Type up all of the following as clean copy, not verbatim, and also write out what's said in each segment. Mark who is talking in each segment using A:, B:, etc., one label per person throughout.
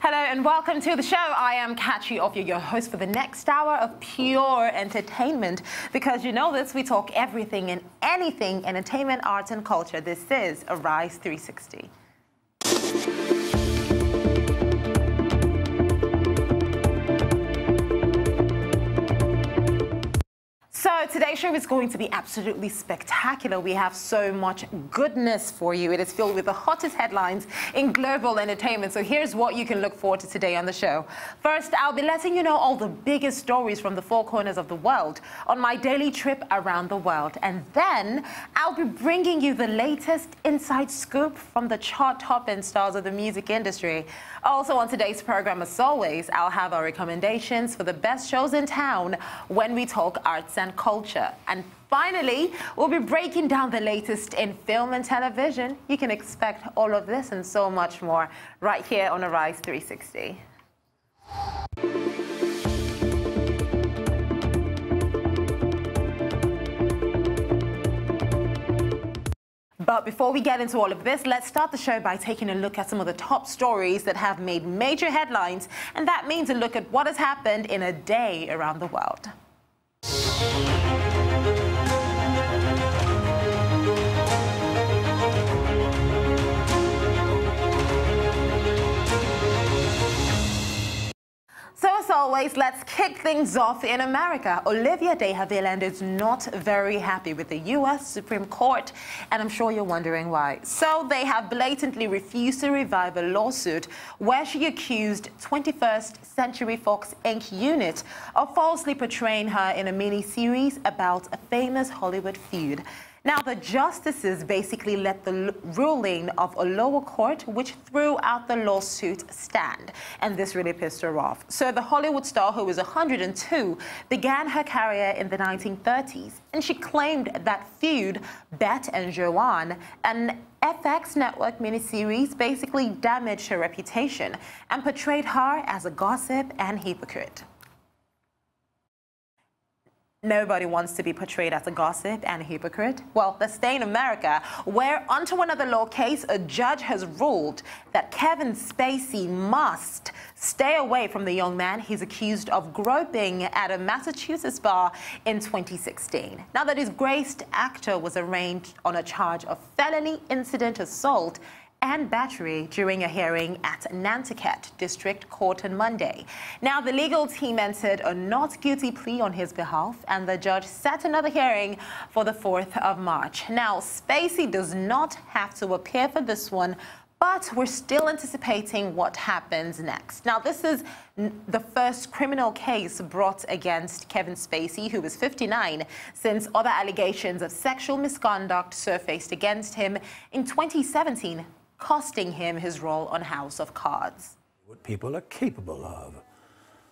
A: Hello and welcome to the show. I am Kachi Ofio, your host for the next hour of pure entertainment. Because you know this, we talk everything and anything entertainment, arts and culture. This is Arise 360. So today's show is going to be absolutely spectacular. We have so much goodness for you. It is filled with the hottest headlines in global entertainment. So here's what you can look forward to today on the show. First, I'll be letting you know all the biggest stories from the four corners of the world on my daily trip around the world. And then I'll be bringing you the latest inside scoop from the chart-topping stars of the music industry. Also on today's program, as always, I'll have our recommendations for the best shows in town when we talk arts and culture. And finally, we'll be breaking down the latest in film and television. You can expect all of this and so much more right here on Arise 360. But before we get into all of this, let's start the show by taking a look at some of the top stories that have made major headlines. And that means a look at what has happened in a day around the world. So as always, let's kick things off in America. Olivia de Havilland is not very happy with the U.S. Supreme Court, and I'm sure you're wondering why. So they have blatantly refused to revive a lawsuit where she accused 21st Century Fox Inc. unit of falsely portraying her in a mini-series about a famous Hollywood feud. Now, the justices basically let the ruling of a lower court, which threw out the lawsuit, stand. And this really pissed her off. So the Hollywood star, who was 102, began her career in the 1930s. And she claimed that feud, Bette and Joanne, an FX network miniseries, basically damaged her reputation and portrayed her as a gossip and hypocrite. Nobody wants to be portrayed as a gossip and a hypocrite. Well, let's stay in America, where onto another law case, a judge has ruled that Kevin Spacey must stay away from the young man he's accused of groping at a Massachusetts bar in 2016. Now, the disgraced actor was arraigned on a charge of felony incident assault and battery during a hearing at Nantucket District Court on Monday. Now, the legal team entered a not guilty plea on his behalf, and the judge set another hearing for the 4th of March. Now, Spacey does not have to appear for this one, but we're still anticipating what happens next. Now, this is the first criminal case brought against Kevin Spacey, who is 59, since other allegations of sexual misconduct surfaced against him in 2017, costing him his role on House of Cards.
B: What people are capable of.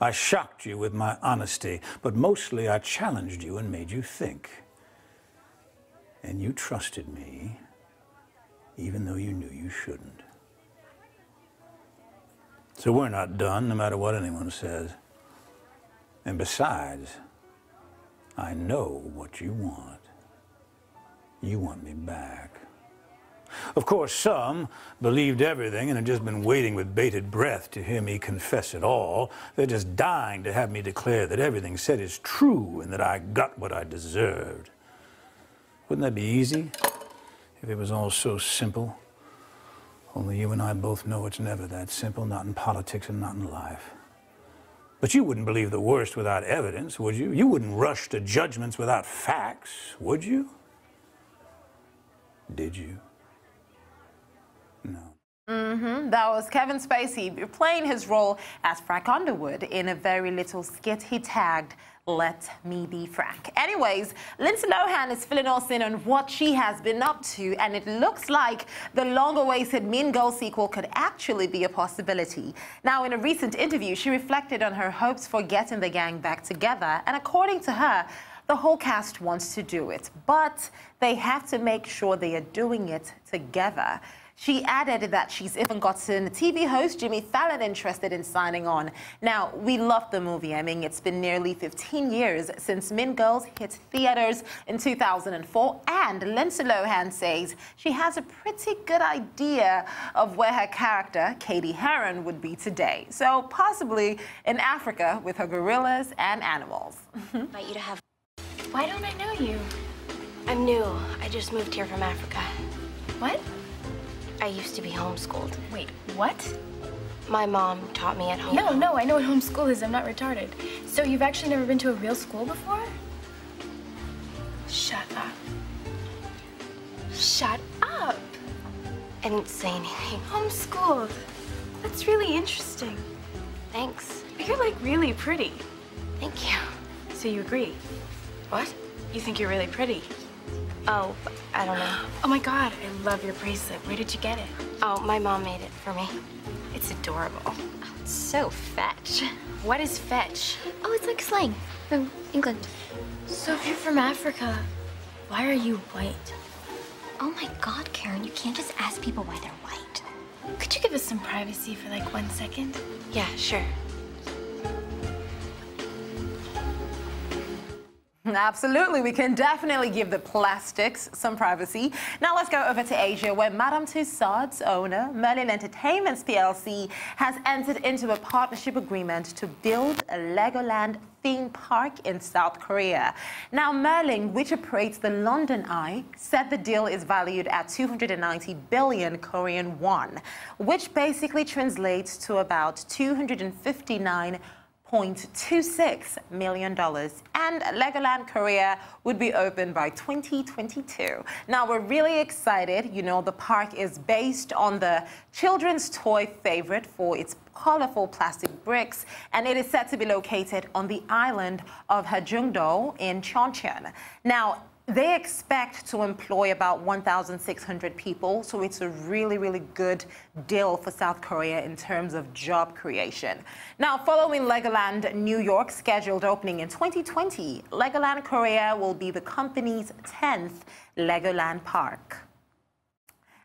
B: I shocked you with my honesty, but mostly I challenged you and made you think. And you trusted me, even though you knew you shouldn't. So we're not done, no matter what anyone says. And besides, I know what you want. You want me back. Of course, some believed everything and had just been waiting with bated breath to hear me confess it all. They're just dying to have me declare that everything said is true and that I got what I deserved. Wouldn't that be easy if it was all so simple? Only you and I both know it's never that simple, not in politics and not in life. But you wouldn't believe the worst without evidence, would you? You wouldn't rush to judgments without facts, would you? Did you? No.
A: That was Kevin Spacey playing his role as Frank Underwood in a very little skit he tagged, "Let Me Be Frank." Anyways, Lindsay Lohan is filling us in on what she has been up to, and it looks like the long-awaited Mean Girls sequel could actually be a possibility. Now, in a recent interview, she reflected on her hopes for getting the gang back together, and according to her, the whole cast wants to do it, but they have to make sure they are doing it together. She added that she's even gotten TV host Jimmy Fallon interested in signing on. Now, we love the movie. I mean, it's been nearly 15 years since Mean Girls hit theaters in 2004, and Lindsay Lohan says she has a pretty good idea of where her character, Katie Heron, would be today. So possibly in Africa with her gorillas and animals.
C: Invite you to have... Why don't I know you? I'm new. I just moved here from Africa. What? I used to be homeschooled.
D: Wait, what?
C: My mom taught me at home.
D: No, I know what homeschool is. I'm not retarded. So you've actually never been to a real school before? Shut up. Shut up.
C: I didn't say anything.
D: Homeschooled. That's really interesting.
C: Thanks.
D: You're like really pretty.
C: Thank you.
D: So you agree?
C: What?
D: You think you're really pretty?
C: Oh, I don't know.
D: Oh my God, I love your bracelet. Where did you get it?
C: Oh, my mom made it for me.
D: It's adorable.
C: Oh, it's so fetch.
D: What is fetch?
C: Oh, it's like slang from England.
D: So if you're from Africa, why are you white?
C: Oh my God, Karen, you can't just ask people why they're white.
D: Could you give us some privacy for like 1 second?
C: Yeah, sure.
A: Absolutely, we can definitely give the plastics some privacy. Now let's go over to Asia, where Madame Tussauds owner, Merlin Entertainments PLC, has entered into a partnership agreement to build a Legoland theme park in South Korea. Now, Merlin, which operates the London Eye, said the deal is valued at 290 billion Korean won, which basically translates to about $259.26 million, and Legoland Korea would be open by 2022. Now, we're really excited. You know, the park is based on the children's toy favorite for its colorful plastic bricks, and it is set to be located on the island of Hajeongdo in Cheoncheon. Now, they expect to employ about 1,600 people, so it's a really, really good deal for South Korea in terms of job creation. Now, following Legoland New York scheduled opening in 2020, Legoland Korea will be the company's 10th Legoland park.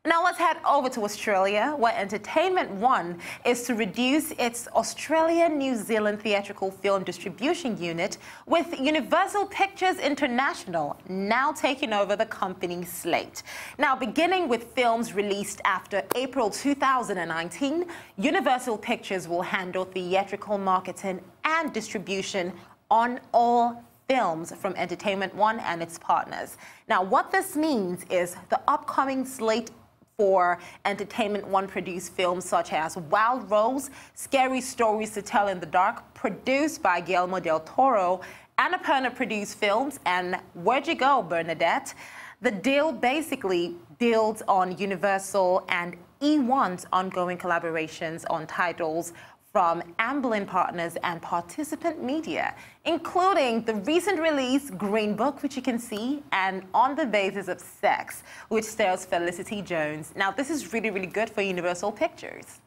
A: Now let's head over to Australia, where Entertainment One is to reduce its Australia-New Zealand theatrical film distribution unit, with Universal Pictures International now taking over the company's slate. Now, beginning with films released after April 2019, Universal Pictures will handle theatrical marketing and distribution on all films from Entertainment One and its partners. Now, what this means is the upcoming slate for Entertainment One produced films such as Wild Rose, Scary Stories to Tell in the Dark, produced by Guillermo del Toro, Annapurna produced films, and Where'd You Go, Bernadette? The deal basically builds on Universal and E1's ongoing collaborations on titles from Amblin Partners and Participant Media, including the recent release Green Book, which you can see, and On the Basis of Sex, which stars Felicity Jones. Now, this is really, really good for Universal Pictures.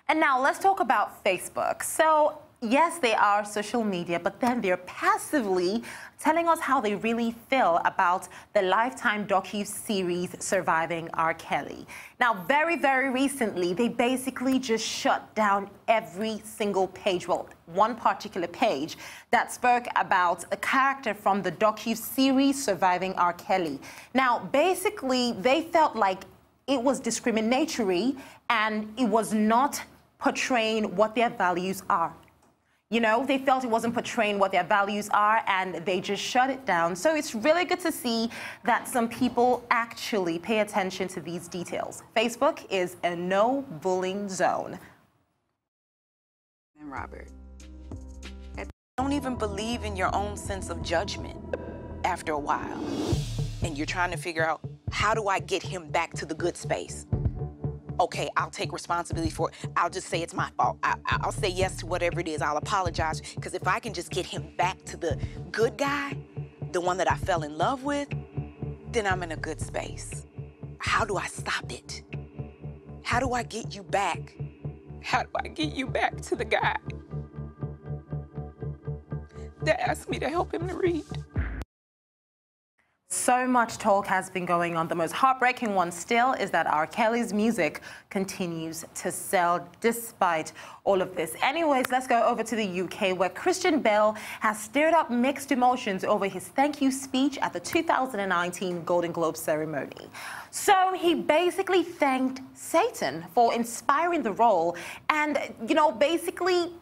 A: And now let's talk about Facebook. So, yes, they are social media, but then they're passively telling us how they really feel about the Lifetime docu-series Surviving R. Kelly. Now, very, very recently, they basically just shut down every single page, well, one particular page that spoke about a character from the docu-series Surviving R. Kelly. Now, basically, they felt like it was discriminatory and it was not portraying what their values are. You know, they felt it wasn't portraying what their values are, and they just shut it down. So it's really good to see that some people actually pay attention to these details. Facebook is a no bullying zone.
E: And Robert, don't even believe in your own sense of judgment after a while. And you're trying to figure out, how do I get him back to the good space? Okay, I'll take responsibility for it. I'll just say it's my fault. I'll say yes to whatever it is. I'll apologize, because if I can just get him back to the good guy, the one that I fell in love with, then I'm in a good space. How do I stop it? How do I get you back? How do I get you back to the guy that asked me to help him to read?
A: So much talk has been going on. The most heartbreaking one still is that R. Kelly's music continues to sell despite all of this. Anyways, let's go over to the UK, where Christian Bale has stirred up mixed emotions over his thank you speech at the 2019 Golden Globe ceremony. So he basically thanked Satan for inspiring the role and, basically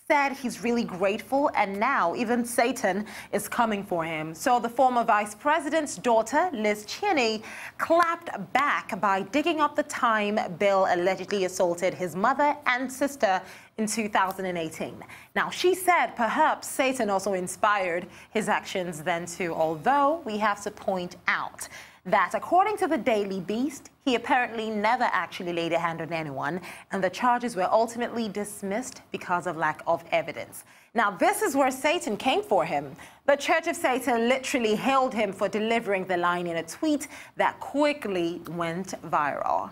A: said he's really grateful, and now even Satan is coming for him. So the former vice president's daughter, Liz Cheney, clapped back by digging up the time Bill allegedly assaulted his mother and sister in 2018. Now, she said perhaps Satan also inspired his actions then too, although we have to point out that according to the Daily Beast, he apparently never actually laid a hand on anyone, and the charges were ultimately dismissed because of lack of evidence. Now, this is where Satan came for him. The Church of Satan literally hailed him for delivering the line in a tweet that quickly went viral.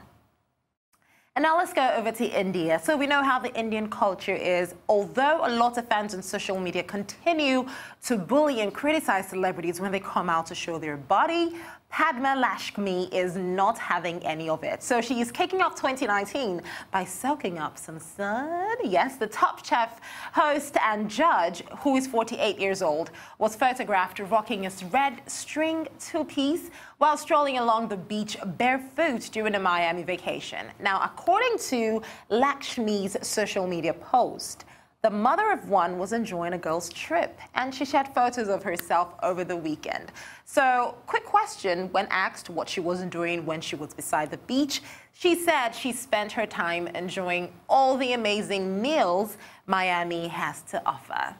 A: And now let's go over to India. So we know how the Indian culture is. Although a lot of fans on social media continue to bully and criticize celebrities when they come out to show their body, Padma Lakshmi is not having any of it. So she is kicking off 2019 by soaking up some sun. Yes, the Top Chef host and judge, who is 48 years old, was photographed rocking a red string two-piece while strolling along the beach barefoot during a Miami vacation. Now, according to Lakshmi's social media post, the mother of one was enjoying a girl's trip, and she shared photos of herself over the weekend. So, quick question, when asked what she was doing when she was beside the beach, she said she spent her time enjoying all the amazing meals Miami has to offer.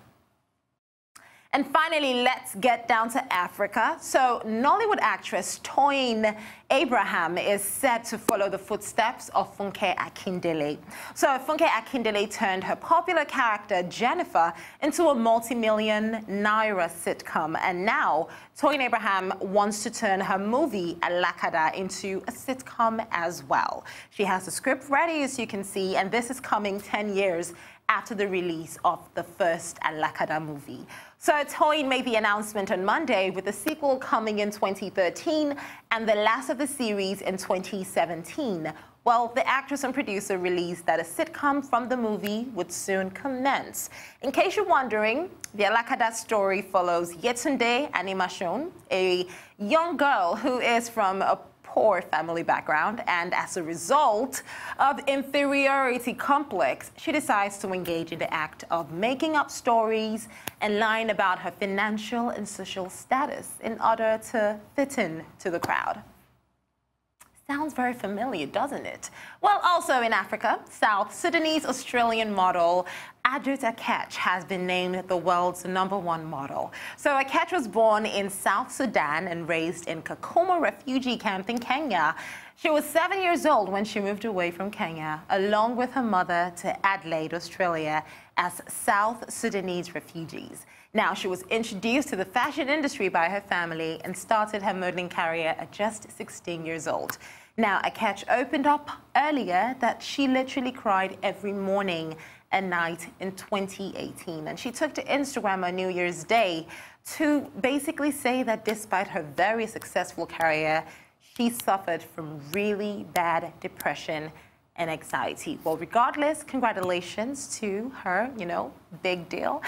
A: And finally, let's get down to Africa. So Nollywood actress Toyin Abraham is set to follow the footsteps of Funke Akindele. So Funke Akindele turned her popular character Jennifer into a multi-million naira sitcom. And now Toyin Abraham wants to turn her movie Alakada into a sitcom as well. She has the script ready, as you can see, and this is coming 10 years after the release of the first Alakada movie. So Toyin made the announcement on Monday, with the sequel coming in 2013 and the last of the series in 2017. Well, the actress and producer released that a sitcom from the movie would soon commence. In case you're wondering, the Alakada story follows Yetunde Animation, a young girl who is from a poor family background, and as a result of inferiority complex, she decides to engage in the act of making up stories and lying about her financial and social status in order to fit in to the crowd. Sounds very familiar, doesn't it? Well, also in Africa, South Sudanese Australian model Adut Akech has been named the world's #1 model. So Akech was born in South Sudan and raised in Kakuma refugee camp in Kenya. She was 7 years old when she moved away from Kenya, along with her mother, to Adelaide, Australia, as South Sudanese refugees. Now, she was introduced to the fashion industry by her family and started her modeling career at just 16 years old. Now, Akech opened up earlier that she literally cried every morning and night in 2018. And she took to Instagram on New Year's Day to basically say that despite her very successful career, she suffered from really bad depression and anxiety. Well, regardless, congratulations to her, big deal.